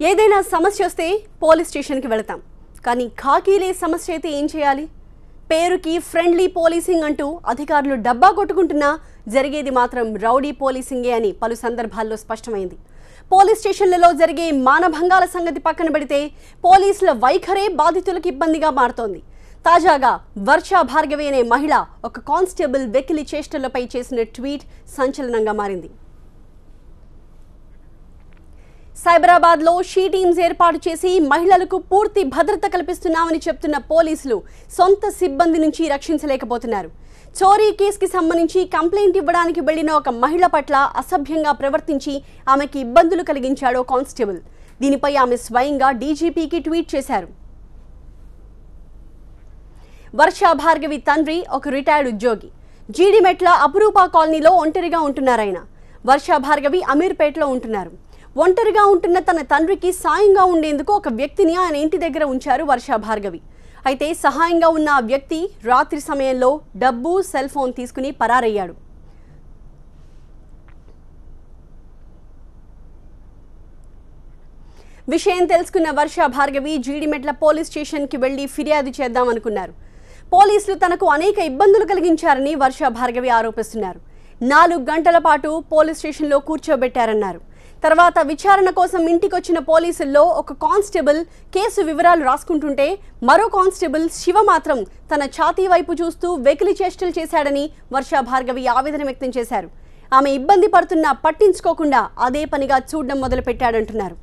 ఏదైనా సమస్య వస్తే పోలీస్ స్టేషన్కి వెళతాం. కానీ ఖాకీలే సమస్య అయితే ఏం చేయాలి? పేరుకి ఫ్రెండ్లీ పోలీసింగ్ అంటూ అధికారులు డబ్బా కొట్టుకుంటున్నా జరిగేది మాత్రం రౌడీ పోలీసింగే అని పలు సందర్భాల్లో స్పష్టమైంది. పోలీస్ స్టేషన్లలో జరిగే మానభంగాల సంగతి పక్కన పెడితే పోలీసుల వైఖరే బాధితులకు ఇబ్బందిగా మారుతోంది. తాజాగా వర్ష భార్గవి అనే మహిళ ఒక కానిస్టేబుల్ వెకిలి చేష్టలపై చేసిన ట్వీట్ సంచలనంగా మారింది. సైబరాబాద్లో షీ టీమ్స్ ఏర్పాటు చేసి మహిళలకు పూర్తి భద్రత కల్పిస్తున్నామని చెప్తున్న పోలీసులు సొంత సిబ్బంది నుంచి రక్షించలేకపోతున్నారు. చోరీ కేసుకి సంబంధించి కంప్లైంట్ ఇవ్వడానికి వెళ్లిన ఒక మహిళ పట్ల అసభ్యంగా ప్రవర్తించి ఆమెకి ఇబ్బందులు కలిగించాడు కానిస్టేబుల్. దీనిపై ఆమె స్వయంగా డీజీపీకి ట్వీట్ చేశారు. వర్ష భార్గవి తండ్రి ఒక రిటైర్డ్ ఉద్యోగి. జీడిమెట్ల అపురూప కాలనీలో ఒంటరిగా ఉంటున్నారాయన. వర్ష భార్గవి అమీర్పేటలో ఉంటున్నారు. ఒంటరిగా ఉంటున్న తన తండ్రికి సాయంగా ఉండేందుకు ఒక వ్యక్తిని ఆయన ఇంటి దగ్గర ఉంచారు వర్ష భార్గవి. అయితే సహాయంగా ఉన్న ఆ వ్యక్తి రాత్రి సమయంలో డబ్బు, సెల్ ఫోన్ తీసుకుని పరారయ్యాడు. విషయం తెలుసుకున్న వర్ష భార్గవి జీడిమెట్ల పోలీస్ స్టేషన్కి వెళ్లి ఫిర్యాదు చేద్దామనుకున్నారు. పోలీసులు తనకు అనేక ఇబ్బందులు కలిగించారని వర్ష భార్గవి ఆరోపిస్తున్నారు. 4 గంటల పాటు పోలీస్ స్టేషన్లో కూర్చోబెట్టారన్నారు. తర్వాత విచారణ కోసం ఇంటికొచ్చిన పోలీసుల్లో ఒక కానిస్టేబుల్ కేసు వివరాలు రాసుకుంటుంటే మరో కానిస్టేబుల్ శివ మాత్రం తన ఛాతీ వైపు చూస్తూ వెకిలి చేష్టలు చేశాడని వర్ష భార్గవి ఆవేదన వ్యక్తం చేశారు. ఆమె ఇబ్బంది పడుతున్నా పట్టించుకోకుండా అదే పనిగా చూడడం మొదలుపెట్టాడంటున్నారు.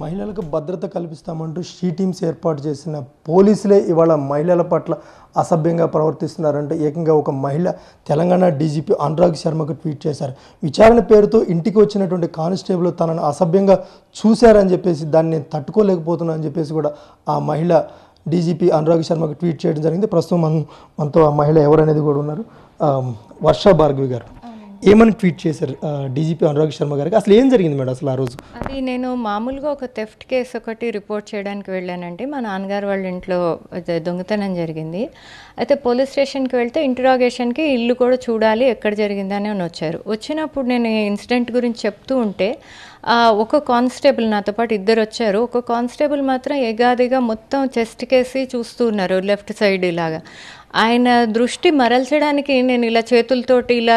మహిళలకు భద్రత కల్పిస్తామంటూ షీ టీమ్స్ ఏర్పాటు చేసిన పోలీసులే ఇవాళ మహిళల పట్ల అసభ్యంగా ప్రవర్తిస్తున్నారంటే ఏకంగా ఒక మహిళ తెలంగాణ డీజీపీ అనురాగ్ శర్మకు ట్వీట్ చేశారు. విచారణ పేరుతో ఇంటికి వచ్చినటువంటి కానిస్టేబుల్ తనను అసభ్యంగా చూశారని చెప్పేసి దాన్ని నేను తట్టుకోలేకపోతున్నా అని చెప్పేసి కూడా ఆ మహిళ డీజీపీ అనురాగ్ శర్మకు ట్వీట్ చేయడం జరిగింది. ప్రస్తుతం మనతో ఆ మహిళ ఎవరనేది కూడా ఉన్నారు. వర్ష భార్గవి గారు ఏమని ట్వీట్ చేశారు డీజీపీ అనురాగ్ శర్మ గారికి? అసలు ఏం జరిగింది మేడం అసలు ఆ రోజు? అది నేను మామూలుగా ఒక థెఫ్ట్ కేసు ఒకటి రిపోర్ట్ చేయడానికి వెళ్ళానండి. మా నాన్నగారు వాళ్ళ ఇంట్లో దొంగతనం జరిగింది. అయితే పోలీస్ స్టేషన్కి వెళ్తే ఇంటరాగేషన్కి ఇల్లు కూడా చూడాలి ఎక్కడ జరిగిందని అని వచ్చారు. వచ్చినప్పుడు నేను ఈ ఇన్సిడెంట్ గురించి చెప్తూ ఉంటే ఒక కానిస్టేబుల్ నాతో పాటు 2 వచ్చారు. ఒక కానిస్టేబుల్ మాత్రం ఎగాదిగా మొత్తం చెస్ట్ కేసి చూస్తూ ఉన్నారు లెఫ్ట్ సైడ్ ఇలాగా. ఆయన దృష్టి మరల్చడానికి నేను ఇలా చేతులతోటి ఇలా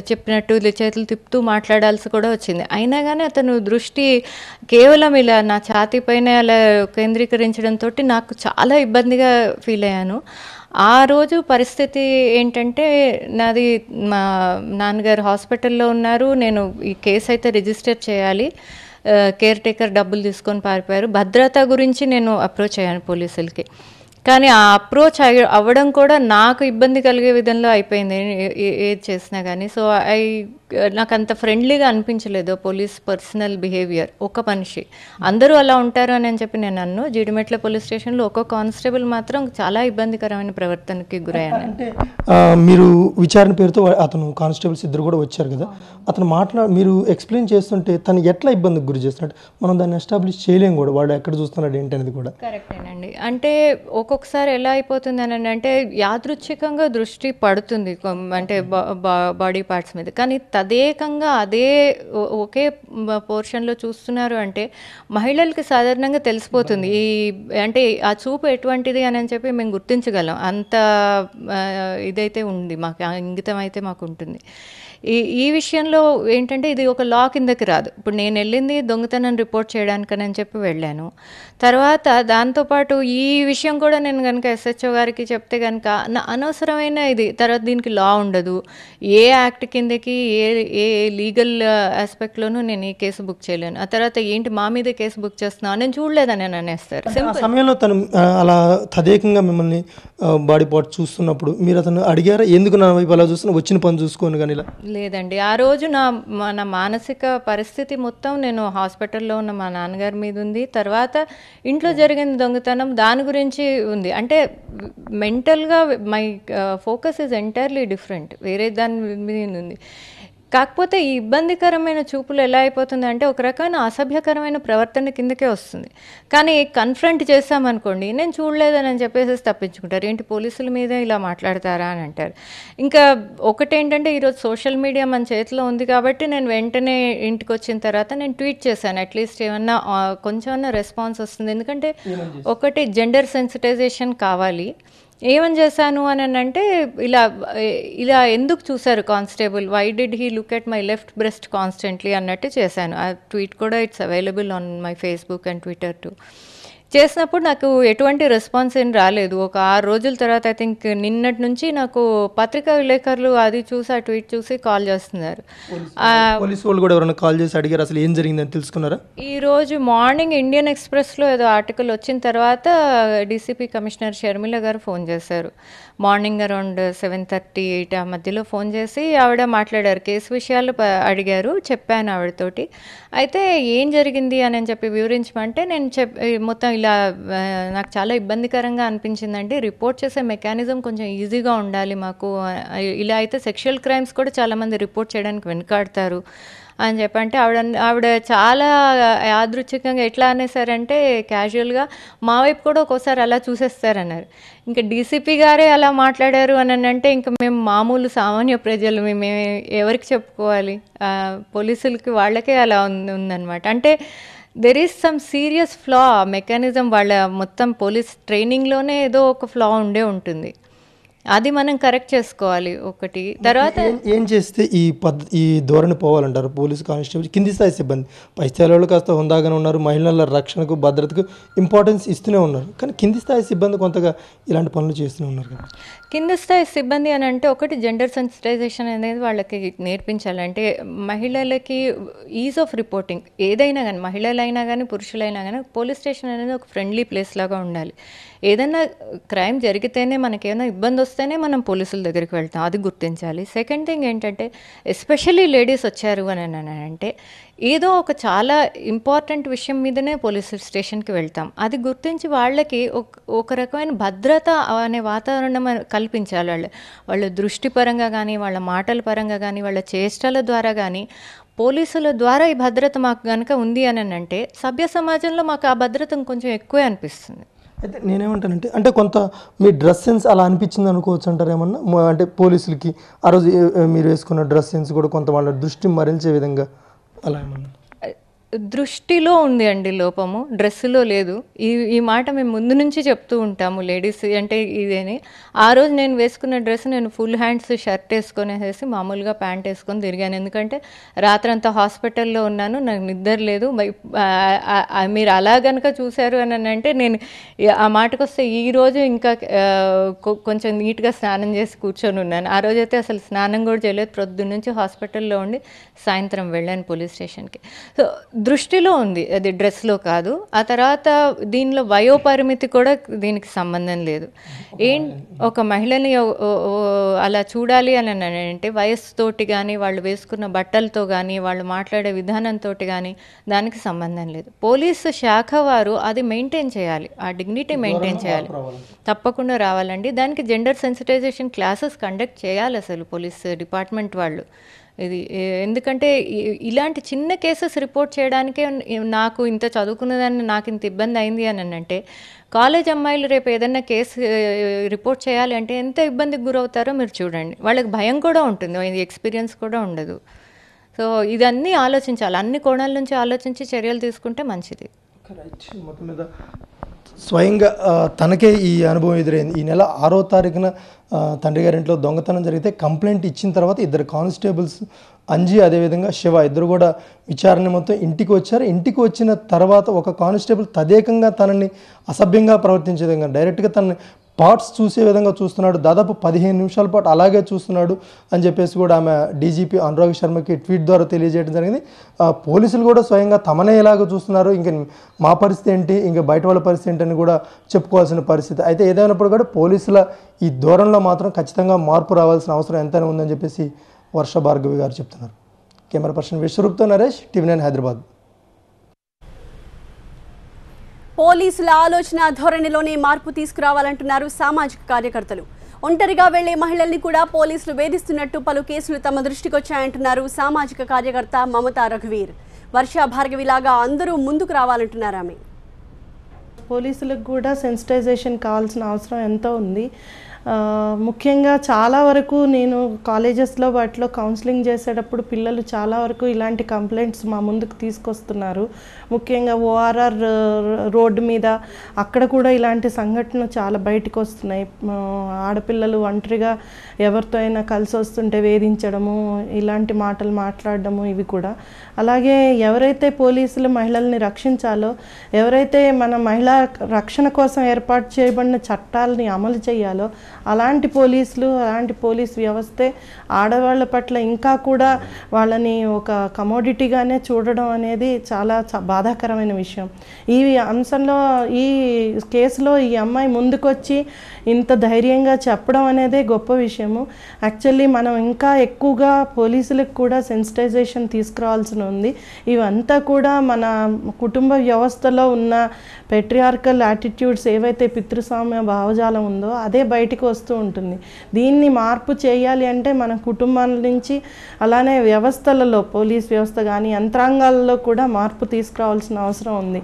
చెప్పినట్టు ఇలా చేతులు తిప్పుతూ మాట్లాడాల్సి కూడా వచ్చింది. అయినా కానీ అతను దృష్టి కేవలం ఇలా నా ఛాతీ పైన అలా కేంద్రీకరించడంతో నాకు చాలా ఇబ్బందిగా ఫీల్ అయ్యాను. ఆ రోజు పరిస్థితి ఏంటంటే నాది మా నాన్నగారు హాస్పిటల్లో ఉన్నారు. నేను ఈ కేసు అయితే రిజిస్టర్ చేయాలి. కేర్ టేకర్ డబ్బులు తీసుకొని పారిపోయారు. భద్రత గురించి నేను అప్రోచ్ అయ్యాను పోలీసులకి. కానీ ఆ అప్రోచ్ అవ్వడం కూడా నాకు ఇబ్బంది కలిగే విధంలో అయిపోయింది ఏది చేసినా కానీ. సో నాకు అంత ఫ్రెండ్లీగా అనిపించలేదు పోలీస్ పర్సనల్ బిహేవియర్. ఒక మనిషి అందరూ అలా ఉంటారు అని చెప్పి నేను అన్ను. జీడిమెట్ల పోలీస్ స్టేషన్లో ఒక కానిస్టేబుల్ మాత్రం చాలా ఇబ్బందికరమైన ప్రవర్తనకి గురయ్యాను. అంటే మీరు విచారణ పేరుతో అతను కానిస్టేబుల్స్ 2 కూడా వచ్చారు కదా, అతను మీరు ఎక్స్ప్లెయిన్ చేస్తుంటే తను ఎట్లా ఇబ్బందికి గురి చేస్తున్నట్టు మనం దాన్ని ఎస్టాబ్లిష్ చేయలేం కూడా, వాడు ఎక్కడ చూస్తున్నాడు ఏంటి అనేది కూడా. కరెక్టేనండి. అంటే ఒక్కొక్కసారి ఎలా అయిపోతుంది అని అంటే యాదృచ్ఛికంగా దృష్టి పడుతుంది అంటే బాడీ పార్ట్స్ మీద, కానీ తదేకంగా అదే ఒకే పోర్షన్లో చూస్తున్నారు అంటే మహిళలకి సాధారణంగా తెలిసిపోతుంది. అంటే ఆ చూపు ఎటువంటిది అని చెప్పి మేము గుర్తించగలం. అంత ఇదైతే ఉంది మాకు, ఆ ఇంగితం అయితే మాకు ఉంటుంది. ఈ విషయంలో ఏంటంటే ఇది ఒక లా కిందకి రాదు. ఇప్పుడు నేను వెళ్ళింది దొంగతనం రిపోర్ట్ చేయడానికని చెప్పి వెళ్ళాను. తర్వాత దాంతోపాటు ఈ విషయం కూడా నేను కనుక ఎస్హెచ్ఓ గారికి చెప్తే కనుక అనవసరమైన ఇది, తర్వాత దీనికి లా ఉండదు, ఏ యాక్ట్ కిందకి ఏ లీగల్ ఆస్పెక్ట్లోనూ నేను ఈ కేసు బుక్ చేయలేను. ఆ తర్వాత ఏంటి మా మీద కేసు బుక్ చేస్తున్నావు నేను చూడలేదని నేను అనేస్తారు. ఆ సమయంలో తను అలా తదేకంగా మిమ్మల్ని బాడీ పార్ట్ చూస్తున్నప్పుడు మీరు అతను అడిగారా, ఎందుకు నా వైపు అలా చూస్తున్నా, వచ్చిన పని చూసుకోను కానీ ఇలా? లేదండి. ఆ రోజు నా మానసిక పరిస్థితి మొత్తం నేను హాస్పిటల్లో ఉన్న మా నాన్నగారి మీద ఉంది. తర్వాత ఇంట్లో జరిగిన దొంగతనం దాని గురించి ఉంది. అంటే మెంటల్గా my focus is entirely different, వేరే దాని మీద ఉంది. కాకపోతే ఈ ఇబ్బందికరమైన చూపులు ఎలా అయిపోతుంది అంటే ఒక రకమైన అసభ్యకరమైన ప్రవర్తన కిందకే వస్తుంది. కానీ కన్ఫ్రంట్ చేస్తామనుకోండి, నేను చూడలేదని చెప్పేసి తప్పించుకుంటారు. ఏంటి పోలీసుల మీద ఇలా మాట్లాడతారా అని అంటారు. ఇంకా ఒకటేంటంటే ఈరోజు సోషల్ మీడియా మన చేతిలో ఉంది కాబట్టి నేను వెంటనే ఇంటికి వచ్చిన తర్వాత నేను ట్వీట్ చేశాను. అట్లీస్ట్ ఏమన్నా కొంచెమన్నా రెస్పాన్స్ వస్తుంది. ఎందుకంటే ఒకటి జెండర్ సెన్సిటైజేషన్ కావాలి. ఏమని చేశాను అని అంటే, ఇలా ఎందుకు చూశారు constable, why did he look at my left breast constantly అన్నట్టు చేశాను. ఆ ట్వీట్ కూడా it's available on my Facebook and Twitter too. చేసినప్పుడు నాకు ఎటువంటి రెస్పాన్స్ ఏం రాలేదు. ఒక 6 రోజుల తర్వాత ఐ థింక్ నిన్నటి నుంచి నాకు పత్రికా విలేకరులు అది చూసి ఆ ట్వీట్ చూసి కాల్ చేస్తున్నారు. పోలీసు వాళ్ళు కూడా ఎవరైనా కాల్ చేసి అడిగారు అసలు ఏం జరిగిందని తెలుసుకున్నారా? ఈరోజు మార్నింగ్ ఇండియన్ ఎక్స్ప్రెస్లో ఏదో ఆర్టికల్ వచ్చిన తర్వాత డీసీపీ కమిషనర్ షర్మిల గారు ఫోన్ చేశారు. మార్నింగ్ అరౌండ్ 7:30-8 ఆ మధ్యలో ఫోన్ చేసి ఆవిడ మాట్లాడారు. కేసు విషయాలు అడిగారు, చెప్పాను ఆవిడతోటి. అయితే ఏం జరిగింది అని చెప్పి వివరించమంటే నేను మొత్తం ఇలా నాకు చాలా ఇబ్బందికరంగా అనిపించిందండి. రిపోర్ట్ చేసే మెకానిజం కొంచెం ఈజీగా ఉండాలి మాకు. ఇలా అయితే సెక్షువల్ క్రైమ్స్ కూడా చాలామంది రిపోర్ట్ చేయడానికి వెనుకాడతారు అని చెప్పంటే ఆవిడ చాలా యాదృచ్ఛికంగా ఎట్లా అనేసారంటే క్యాజువల్గా మా వైపు కూడా ఒక్కోసారి అలా చూసేస్తారన్నారు. ఇంకా డీసీపీ గారే అలా మాట్లాడారు అని అంటే ఇంకా మేము మామూలు సామాన్య ప్రజలు మేము ఎవరికి చెప్పుకోవాలి? పోలీసులకి వాళ్ళకే అలా ఉందన్నమాట. అంటే there is some serious flaw mechanism. వాళ్ళ మొత్తం పోలీస్ ట్రైనింగ్లోనే ఏదో ఒక ఫ్లా ఉంటుంది. అది మనం కరెక్ట్ చేసుకోవాలి. ఒకటి తర్వాత ఏం చేస్తే ఈ ధోరణి పోవాలంటారు? పోలీసు కానిస్టేబుల్ కింది స్థాయి సిబ్బంది, పై స్థాయి వాళ్ళు కాస్త హుందాగానే ఉన్నారు, మహిళల రక్షణకు భద్రతకు ఇంపార్టెన్స్ ఇస్తూనే ఉన్నారు, కానీ కింది స్థాయి సిబ్బంది కొంతగా ఇలాంటి పనులు చేస్తూనే ఉన్నారు కదా. కింద స్థాయి సిబ్బంది అని అంటే ఒకటి జెండర్ సెన్సిటైజేషన్ అనేది వాళ్ళకి నేర్పించాలంటే మహిళలకి ఈజ్ ఆఫ్ రిపోర్టింగ్ ఏదైనా కానీ, మహిళలైనా కానీ పురుషులైనా కానీ పోలీస్ స్టేషన్ అనేది ఒక ఫ్రెండ్లీ ప్లేస్ లాగా ఉండాలి. ఏదైనా క్రైమ్ జరిగితేనే మనకేమైనా ఇబ్బంది వస్తేనే మనం పోలీసుల దగ్గరికి వెళ్తాం, అది గుర్తించాలి. సెకండ్ థింగ్ ఏంటంటే ఎస్పెషల్లీ లేడీస్ వచ్చారు అని అంటే ఏదో ఒక చాలా ఇంపార్టెంట్ విషయం మీదనే పోలీస్ స్టేషన్కి వెళ్తాం. అది గుర్తించి వాళ్ళకి ఒక రకమైన భద్రత అనే వాతావరణం కల్పించాలి. వాళ్ళ దృష్టి పరంగా కానీ, వాళ్ళ మాటల పరంగా కానీ, వాళ్ళ చేష్టల ద్వారా కానీ, పోలీసుల ద్వారా ఈ భద్రత మాకు కనుక ఉంది అని అంటే సభ్య సమాజంలో మాకు ఆ భద్రత కొంచెం ఎక్కువే అనిపిస్తుంది. అయితే నేనేమంటానంటే, అంటే కొంత మీ డ్రెస్ సెన్స్ అలా అనిపించింది అనుకోవచ్చు అంటారు ఏమన్నా? అంటే పోలీసులకి ఆ రోజు మీరు వేసుకున్న డ్రెస్ సెన్స్ కూడా కొంత వాళ్ళ దృష్టి మరల్చే విధంగా అలా ఏమన్నా? దృష్టిలో ఉంది అండి లోపము, డ్రెస్సులో లేదు. ఈ మాట మేము ముందు నుంచి చెప్తూ ఉంటాము లేడీస్ అంటే ఇదేని. ఆ రోజు నేను వేసుకున్న డ్రెస్ నేను ఫుల్ హ్యాండ్స్ షర్ట్ వేసుకొనేసి మామూలుగా ప్యాంట్ వేసుకొని తిరిగాను. ఎందుకంటే రాత్రంతా హాస్పిటల్లో ఉన్నాను, నాకు నిద్ర లేదు. మీరు అలా కనుక చూశారు అని అంటే నేను ఆ మాటకు వస్తే ఈరోజు ఇంకా కొంచెం నీట్గా స్నానం చేసి కూర్చొని ఉన్నాను. ఆ రోజైతే అసలు స్నానం కూడా చేయలేదు, ప్రొద్దున నుంచి హాస్పిటల్లో ఉండి సాయంత్రం వెళ్ళాను పోలీస్ స్టేషన్కి. సో దృష్టిలో ఉంది, అది డ్రెస్లో కాదు. ఆ తర్వాత దీనిలో వయోపరిమితి కూడా దీనికి సంబంధం లేదు. ఒక మహిళని అలా చూడాలి అని అంటే వయస్సుతోటి కానీ, వాళ్ళు వేసుకున్న బట్టలతో కానీ, వాళ్ళు మాట్లాడే విధానంతో కానీ దానికి సంబంధం లేదు. పోలీసు శాఖ వారు అది మెయింటైన్ చేయాలి, ఆ డిగ్నిటీ మెయింటైన్ చేయాలి, తప్పకుండా రావాలండి. దానికి జెండర్ సెన్సిటైజేషన్ క్లాసెస్ కండక్ట్ చేయాలి అసలు పోలీస్ డిపార్ట్మెంట్ వాళ్ళు. ఇది ఎందుకంటే ఇలాంటి చిన్న కేసెస్ రిపోర్ట్ చేయడానికే నాకు ఇంత చదువుకున్నదాన్ని నాకు ఇంత ఇబ్బంది అయింది అని అంటే కాలేజ్ అమ్మాయిలు రేపు ఏదైనా కేసు రిపోర్ట్ చేయాలి అంటే ఎంత ఇబ్బందికి గురవుతారో మీరు చూడండి. వాళ్ళకి భయం కూడా ఉంటుంది, ఎక్స్పీరియన్స్ కూడా ఉండదు. సో ఇదన్నీ ఆలోచించాలి, అన్ని కోణాల నుంచి ఆలోచించి చర్యలు తీసుకుంటే మంచిది. మొత్తం మీద స్వయంగా తనకే ఈ అనుభవం ఎదురైంది. ఈ నెల 6వ తారీఖున తండ్రి గారింట్లో దొంగతనం జరిగితే కంప్లైంట్ ఇచ్చిన తర్వాత 2 కానిస్టేబుల్స్ అంజీ అదేవిధంగా శివ ఇద్దరు కూడా విచారణ మొత్తం ఇంటికి వచ్చారు. ఇంటికి వచ్చిన తర్వాత ఒక కానిస్టేబుల్ తదేకంగా తనని అసభ్యంగా ప్రవర్తించే విధంగా డైరెక్ట్గా తనని పార్ట్స్ చూసే విధంగా చూస్తున్నాడు, దాదాపు 15 నిమిషాల పాటు అలాగే చూస్తున్నాడు అని చెప్పేసి కూడా ఆమె డీజీపీ అనురాగ్ శర్మకి ట్వీట్ ద్వారా తెలియజేయడం జరిగింది. పోలీసులు కూడా స్వయంగా తమనే ఇలాగ చూస్తున్నారు, ఇంక మా పరిస్థితి ఏంటి, ఇంకా బయట వాళ్ళ పరిస్థితి ఏంటని కూడా చెప్పుకోవాల్సిన పరిస్థితి. అయితే ఏదైనప్పుడు కూడా పోలీసుల ఈ ధోరణిలో మాత్రం ఖచ్చితంగా మార్పు రావాల్సిన అవసరం ఎంతైనా ఉందని చెప్పేసి వర్ష భార్గవి గారు చెప్తున్నారు. కెమెరా పర్సన్ విశ్వరూప్తో నరేష్, TV9 హైదరాబాద్. పోలీసుల ఆలోచన ధోరణిలోనే మార్పు తీసుకురావాలంటున్నారు సామాజిక కార్యకర్తలు. ఒంటరిగా వెళ్లే మహిళల్ని కూడా పోలీసులు వేధిస్తున్నట్టు పలు కేసులు తమ దృష్టికి వచ్చాయంటున్నారు సామాజిక కార్యకర్త మమతా రఘువీర్. వర్ష భార్గవిలాగా అందరూ ముందుకు రావాలంటున్నారు ఆమె. పోలీసులకు కూడా సెన్సిటైజేషన్ కావాల్సిన అవసరం ఎంతో ఉంది. ముఖ్యంగా చాలా వరకు నేను కాలేజెస్లో వాటిలో కౌన్సిలింగ్ చేసేటప్పుడు పిల్లలు చాలా వరకు ఇలాంటి కంప్లైంట్స్ మా ముందుకు తీసుకొస్తున్నారు. ముఖ్యంగా ఓఆర్ఆర్ రోడ్డు మీద అక్కడ కూడా ఇలాంటి సంఘటనలు చాలా బయటకు వస్తున్నాయి. ఆడపిల్లలు ఒంటరిగా ఎవరితో అయినా కలిసి వస్తుంటే వేధించడము, ఇలాంటి మాటలు మాట్లాడడము, ఇవి కూడా. అలాగే ఎవరైతే పోలీసులు మహిళల్ని రక్షించాలో, ఎవరైతే మన మహిళా రక్షణ కోసం ఏర్పాటు చేయబడిన చట్టాలని అమలు చేయాలో అలాంటి పోలీసులు, అలాంటి పోలీస్ వ్యవస్థే ఆడవాళ్ళ పట్ల ఇంకా కూడా వాళ్ళని ఒక కమోడిటీగానే చూడడం అనేది చాలా బాధాకరమైన విషయం. ఈ అంశంలో, ఈ కేసులో ఈ అమ్మాయి ముందుకొచ్చి ఇంత ధైర్యంగా చెప్పడం అనేదే గొప్ప విషయము. యాక్చువల్లీ మనం ఇంకా ఎక్కువగా పోలీసులకు కూడా సెన్సిటైజేషన్ తీసుకురావాల్సి ఉంది. ఇవంతా కూడా మన కుటుంబ వ్యవస్థలో ఉన్న పెట్రియార్కల్ యాటిట్యూడ్స్, ఏవైతే పితృస్వామ్య భావజాలం ఉందో అదే బయటికి వస్తూ ఉంటుంది. దీన్ని మార్పు చేయాలి అంటే మన కుటుంబాల నుంచి, అలానే వ్యవస్థలలో, పోలీస్ వ్యవస్థ కానీ యంత్రాంగాలలో కూడా మార్పు తీసుకురావాల్సిన అవసరం ఉంది.